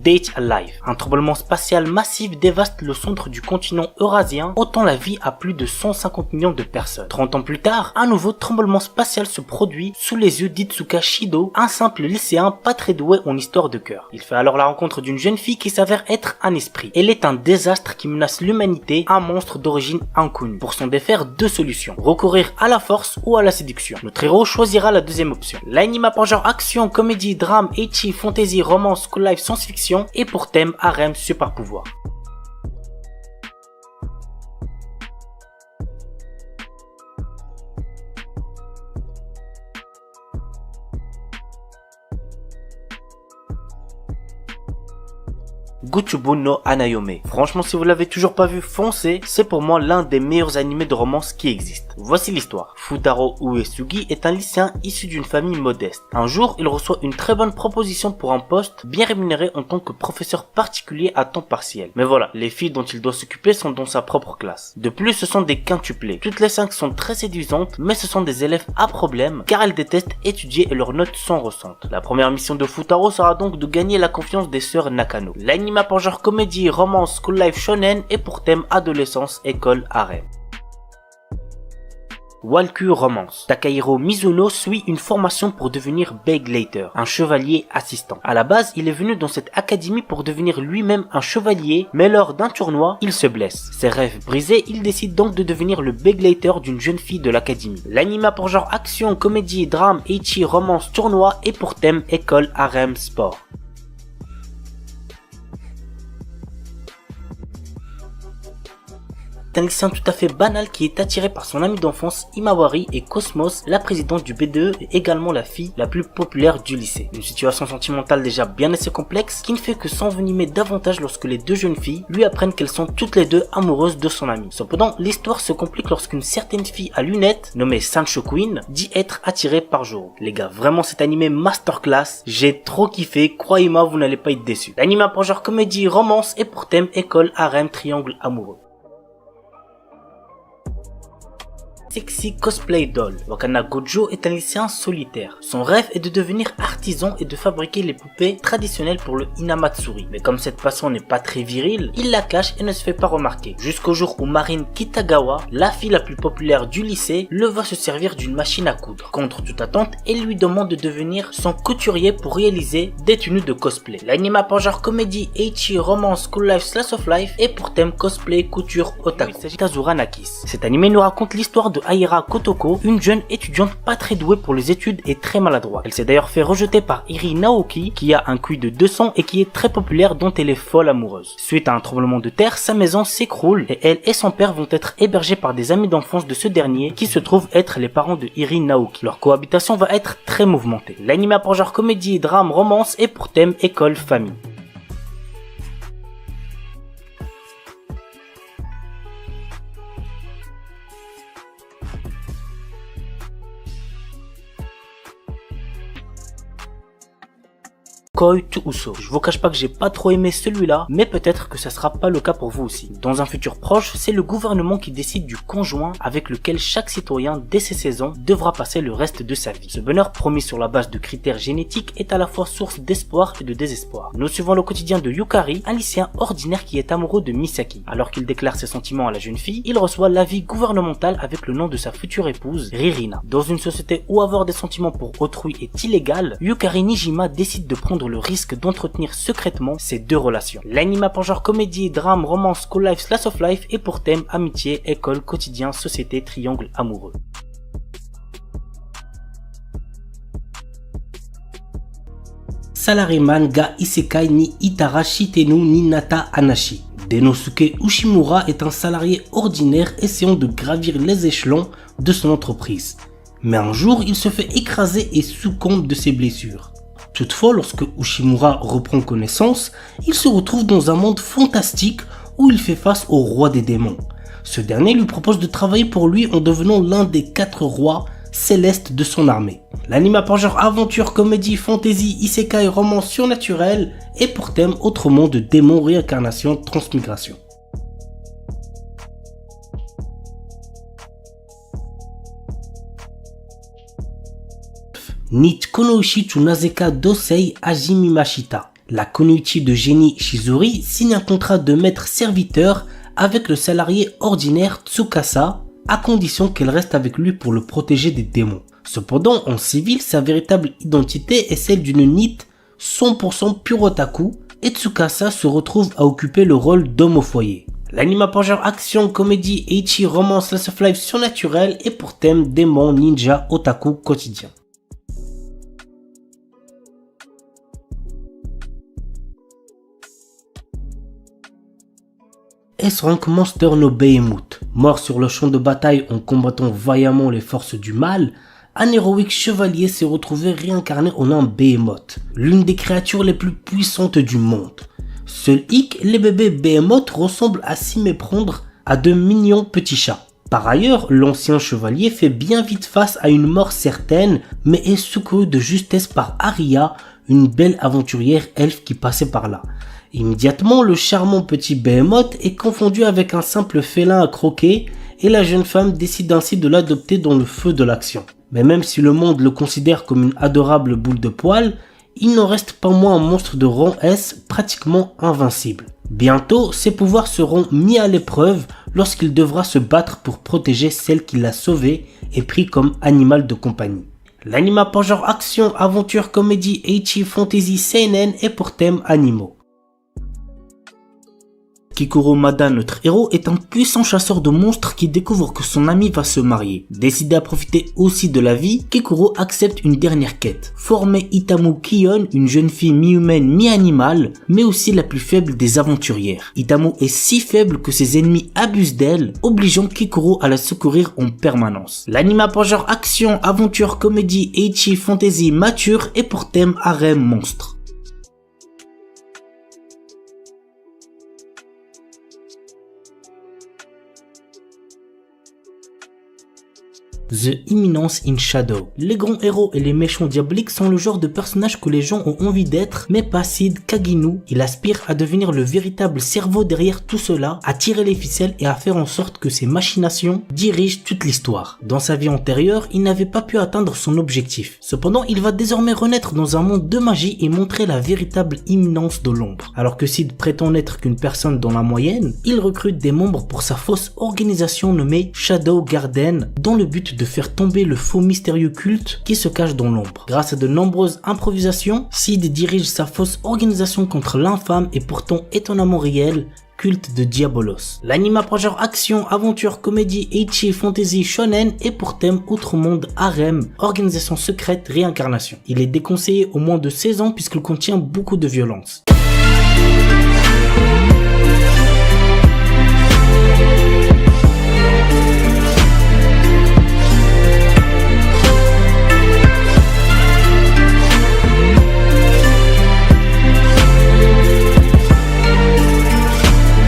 Date Alive. Un tremblement spatial massif dévaste le centre du continent eurasien, ôtant la vie à plus de 150 millions de personnes. 30 ans plus tard, un nouveau tremblement spatial se produit sous les yeux d'Itsuka Shido, un simple lycéen pas très doué en histoire de cœur. Il fait alors la rencontre d'une jeune fille qui s'avère être un esprit. Elle est un désastre qui menace l'humanité, un monstre d'origine inconnue. Pour s'en défaire, deux solutions. Recourir à la force ou à la séduction. Notre héros choisira la deuxième option. L'anime a pour genre action, comédie, drame, ecchi, fantasy, romance, school life, science-fiction et pour thème harem super pouvoir. Gochubu no Hanayome. Franchement, si vous l'avez toujours pas vu, foncez, c'est pour moi l'un des meilleurs animés de romance qui existent. Voici l'histoire. Futaro Uesugi est un lycéen issu d'une famille modeste. Un jour, il reçoit une très bonne proposition pour un poste bien rémunéré en tant que professeur particulier à temps partiel. Mais voilà, les filles dont il doit s'occuper sont dans sa propre classe. De plus, ce sont des quintuplés. Toutes les 5 sont très séduisantes, mais ce sont des élèves à problème, car elles détestent étudier et leurs notes sont ressentent. La première mission de Futaro sera donc de gagner la confiance des sœurs Nakano. L'anime pour genre comédie, romance, school life shonen et pour thème adolescence, école, harem. Walkure Romance. Takahiro Mizuno suit une formation pour devenir Begleiter, un chevalier assistant. À la base, il est venu dans cette académie pour devenir lui-même un chevalier, mais lors d'un tournoi, il se blesse. Ses rêves brisés, il décide donc de devenir le Begleiter d'une jeune fille de l'académie. L'anime a pour genre action, comédie, drame, ecchi, romance, tournoi et pour thème école, harem, sport. Un lycéen tout à fait banal qui est attiré par son ami d'enfance Imawari et Cosmos, la présidente du BDE et également la fille la plus populaire du lycée. Une situation sentimentale déjà bien assez complexe qui ne fait que s'envenimer davantage lorsque les deux jeunes filles lui apprennent qu'elles sont toutes les deux amoureuses de son ami. Cependant, l'histoire se complique lorsqu'une certaine fille à lunettes, nommée Sancho Queen, dit être attirée par Joro. Les gars, vraiment cet animé masterclass, j'ai trop kiffé, croyez-moi vous n'allez pas être déçus. L'anime a pour genre comédie, romance et pour thème école, harem, triangle amoureux. Sexy Cosplay Doll. Wakana Gojo est un lycéen solitaire. Son rêve est de devenir artisan et de fabriquer les poupées traditionnelles pour le Hinamatsuri. Mais comme cette passion n'est pas très virile, il la cache et ne se fait pas remarquer. Jusqu'au jour où Marine Kitagawa, la fille la plus populaire du lycée, le voit se servir d'une machine à coudre. Contre toute attente, elle lui demande de devenir son couturier pour réaliser des tenues de cosplay. L'anime a pour genre comédie, ecchi, romance, school life, slice of life et pour thème cosplay, couture, otaku. Il s'agit d'Azura Nakis. Cet animé nous raconte l'histoire de Aira Kotoko, une jeune étudiante pas très douée pour les études et très maladroite. Elle s'est d'ailleurs fait rejeter par Iri Naoki, qui a un QI de 200 et qui est très populaire, dont elle est folle amoureuse. Suite à un tremblement de terre, sa maison s'écroule et elle et son père vont être hébergés par des amis d'enfance de ce dernier qui se trouvent être les parents de Iri Naoki. Leur cohabitation va être très mouvementée. L'anime a pour genre comédie, drame, romance et pour thème école, famille. Koi to Uso. Je vous cache pas que j'ai pas trop aimé celui-là, mais peut-être que ça sera pas le cas pour vous aussi. Dans un futur proche, c'est le gouvernement qui décide du conjoint avec lequel chaque citoyen dès ses 16 ans devra passer le reste de sa vie. Ce bonheur promis sur la base de critères génétiques est à la fois source d'espoir et de désespoir. Nous suivons le quotidien de Yukari, un lycéen ordinaire qui est amoureux de Misaki. Alors qu'il déclare ses sentiments à la jeune fille, il reçoit l'avis gouvernemental avec le nom de sa future épouse, Ririna. Dans une société où avoir des sentiments pour autrui est illégal, Yukari Nijima décide de prendre le risque d'entretenir secrètement ces deux relations. L'anime a pour genre comédie, drame, romance, school life, slice of life et pour thème amitié, école, quotidien, société, triangle amoureux. Salaryman ga isekai ni Itara Shitenu ni Nata Anashi. Denosuke Ushimura est un salarié ordinaire essayant de gravir les échelons de son entreprise. Mais un jour, il se fait écraser et succombe de ses blessures. Toutefois, lorsque Ushimura reprend connaissance, il se retrouve dans un monde fantastique où il fait face au roi des démons. Ce dernier lui propose de travailler pour lui en devenant l'un des 4 rois céleste de son armée. L'anime a pour genre aventure, comédie, fantasy, isekai, romance surnaturelle et pour thème autre monde, démons, réincarnation, transmigration. Nit Konoichi Tsunazeka Dosei Hajime Mashita. La Kunoichi de génie Shizuri signe un contrat de maître-serviteur avec le salarié ordinaire Tsukasa, à condition qu'elle reste avec lui pour le protéger des démons. Cependant, en civil, sa véritable identité est celle d'une Nit 100% pure otaku, et Tsukasa se retrouve à occuper le rôle d'homme au foyer. L'anime a pour genre action, comédie, ecchi, romance, slice of life surnaturel et pour thème démon, ninja, otaku quotidien. S-Rank Monster no Behemoth. Mort sur le champ de bataille en combattant vaillamment les forces du mal, un héroïque chevalier s'est retrouvé réincarné en un Behemoth, l'une des créatures les plus puissantes du monde. Seul hic, les bébés Behemoth ressemblent à s'y méprendre à de mignons petits chats. Par ailleurs, l'ancien chevalier fait bien vite face à une mort certaine, mais est secouru de justesse par Aria, une belle aventurière elfe qui passait par là. Immédiatement, le charmant petit Behemoth est confondu avec un simple félin à croquer et la jeune femme décide ainsi de l'adopter dans le feu de l'action. Mais même si le monde le considère comme une adorable boule de poils, il n'en reste pas moins un monstre de rang S pratiquement invincible. Bientôt, ses pouvoirs seront mis à l'épreuve lorsqu'il devra se battre pour protéger celle qui l'a sauvé et pris comme animal de compagnie. L'anime a pour genre action, aventure, comédie, ecchi, fantasy, seinen et pour thème animaux. Kikuro Mada, notre héros, est un puissant chasseur de monstres qui découvre que son ami va se marier. Décidé à profiter aussi de la vie, Kikuro accepte une dernière quête. Former Itamu Kion, une jeune fille mi-humaine mi-animale, mais aussi la plus faible des aventurières. Itamu est si faible que ses ennemis abusent d'elle, obligeant Kikuro à la secourir en permanence. L'anime a pour genre action, aventure, comédie, ecchi, fantasy, mature et pour thème harem monstre. The Imminence in Shadow. Les grands héros et les méchants diaboliques sont le genre de personnages que les gens ont envie d'être, mais pas Sid Kaginu. Il aspire à devenir le véritable cerveau derrière tout cela, à tirer les ficelles et à faire en sorte que ses machinations dirigent toute l'histoire. Dans sa vie antérieure, il n'avait pas pu atteindre son objectif. Cependant, il va désormais renaître dans un monde de magie et montrer la véritable imminence de l'ombre. Alors que Sid prétend n'être qu'une personne dans la moyenne, il recrute des membres pour sa fausse organisation nommée Shadow Garden, dans le but de faire tomber le faux mystérieux culte qui se cache dans l'ombre. Grâce à de nombreuses improvisations, Sid dirige sa fausse organisation contre l'infâme et pourtant étonnamment réel culte de Diabolos. L'anime a pour genre action, aventure, comédie, ecchi, fantasy, shonen et pour thème outre monde, harem, organisation secrète, réincarnation. Il est déconseillé au moins de 16 ans puisqu'il contient beaucoup de violence.